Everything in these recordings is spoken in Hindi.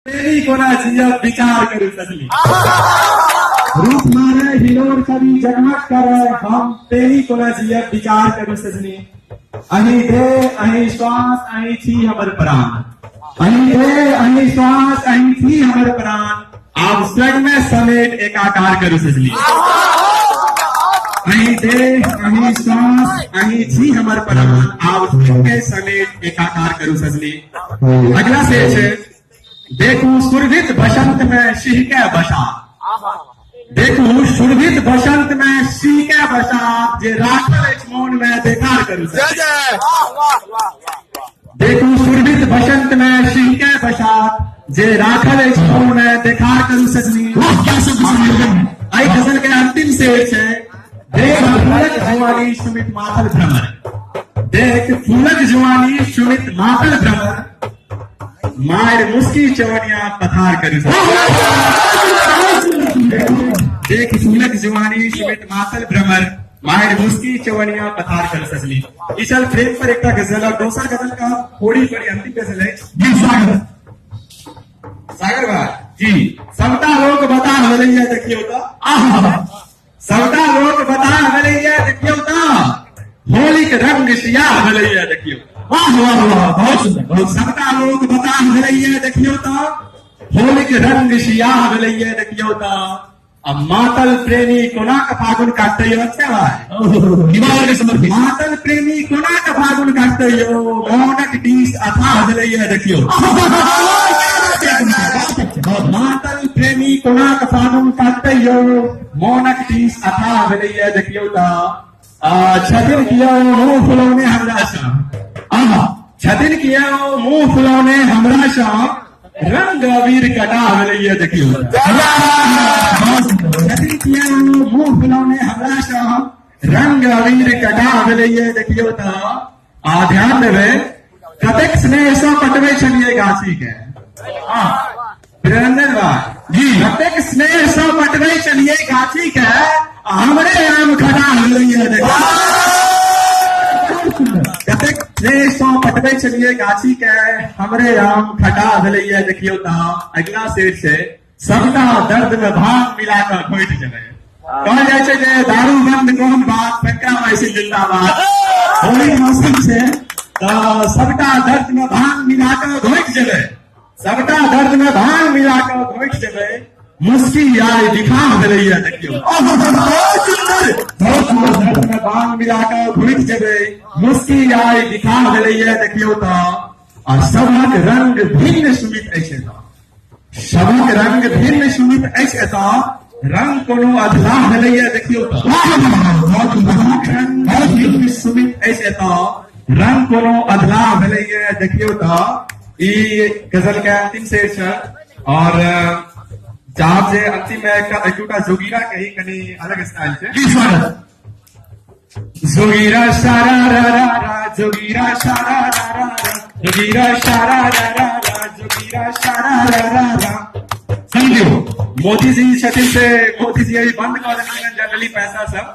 तेरी कोणाची विचार करू सजली रूप मारे हिलोर कवी जगमग करे हम तेरी कोणाची विचार करू सजनी अही दे अही श्वास अही थी हमर प्राण अही दे अही श्वास अही थी हमर प्राण आप स्वर्ग में समेट एकाकार करू सजली अही दे अही श्वास अही थी हमर प्राण आप स्वर्ग में समेट एकाकार करू सजली। अगला शेष है देखू सुरभित बसंत में सिंह के बसा देखू सुरभित बसंत में सिंह के बसा जे राखल मौन में देखार करू देखू सुरभित बसंत में सिंह के बसा जे राखल मौन में देखार करू सजनी। आई गजल के अंतिम शेर है देख फूलक जवानी सुमित मातल भ्रमर देख फूलक जवानी सुमित मातल भ्रमर मायर मुस्की चवनिया पथार कर देख फूलक जवानी सुमित मातल भ्रमर मायर मुस्की चवनिया पथार कर सजली। इसल फ्रेम पर एक गजल और दूसरा गजल का थोड़ी बड़ी अंतिम गजल है सागर भाई जी समता लोग बता हलैया देखियो तो समता लोग बता हलैया देखियो तो होली के रंग सिया हलैया देखियो वाह वाह वाह बहुत सुंदर बहुत सबका लोग बता हलैया देखियो तो होली के रंग सिया हलैया देखियो तो अब मातल प्रेमी कोना का फागुन काटते हो अच्छा भाई मातल प्रेमी कोना का फागुन काटते हो मौनक डीस अथा हलैया देखियो मातल प्रेमी कोना का फागुन काटते हो मौनक डीस अथा हलैया देखियो तो छदिन किया मुंह फुलौने हमरा सा छदिन किया मुंह फुलौने हमरा शाम रंग अबीर कटा हलैया देखियो छदिन किया मुंह फुलौने हमरा शाम रंग अबीर कटा हलैया देखियो तो ध्यान देवे कतेक स्नेह से पटवे छलिए गाछी के निरंजन भाई जी कतेक स्नेह से पटवे चलिए गाछी के हमरे आम खड़ा हलैया देखियो कतेक स्नेह से पटवे चलिए गाछी के हमरे आम खटा हलैया देखियो तो अगला शेर से सबका दर्द में भाग मिलाकर खोट जगह कहल जाए छे जे दारू बंद कोन बात फक्का वैसे जिंदाबाद होली मौसम से तो सबका दर्द में भाग मिलाकर घोट जगह सबका दर्द में भाग मिलाकर घोट जगह मुस्की आए दिखा हलैया देखियो बहुत सुंदर दर्द में भाग मिलाकर घोट जगह मुस्की आए दिखा हलैया देखियो तो और सबक रंग भिन्न सुमित ऐसे तो सबक रंग भिन्न सुमित ऐसे तो रंग कोनो अधला हलैया देखियो तो रंग भिन्न सुमित ऐसे तो रंग कोनो अधला हलैया देखियो तो ये गजल का अंतिम शेर है और जहां से अंतिम में एक जोगीरा कही कहीं अलग स्टाइल से जोगीरा सारा रा रा रा जोगीरा सारा रा रा रा जोगीरा सारा रा रा रा जोगीरा सारा रा रा रा समझियो मोदी जी छथिन से मोदी जी अभी बंद कर देलखिन जनरली पैसा सब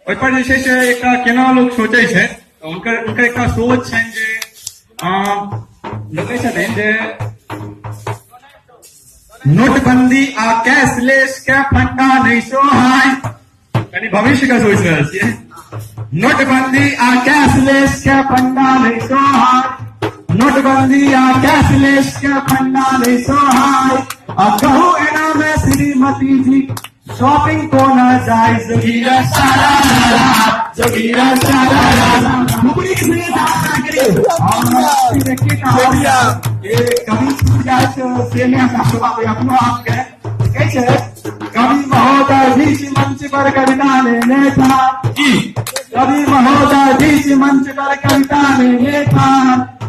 ओइ पर जे छै एक केना लोग सोचे छै उनकर एक सोच छै जे लोग छथिन जे नोटबंदी आ कैशलेस के फंडा नहीं सोहाय कनी भविष्य का सोच रहल छियै नोटबंदी आ कैशलेस के फंडा नहीं सोहाय नोटबंदी आ कैशलेस के फंडा नहीं सोहाय अब कहूँ एना में श्रीमती जी शॉपिंग को न जाए जोगीरा सारा जोगीरा सारा मुकरी से कवि महोदय बीच मंच पर कविता लेने था कवि महोदय बीच मंच पर कविता लेने था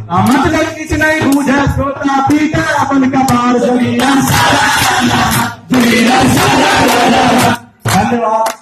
मतलब किछ नहीं बूझे श्रोता पीटा अपन कपार जोगीरा धन्यवाद।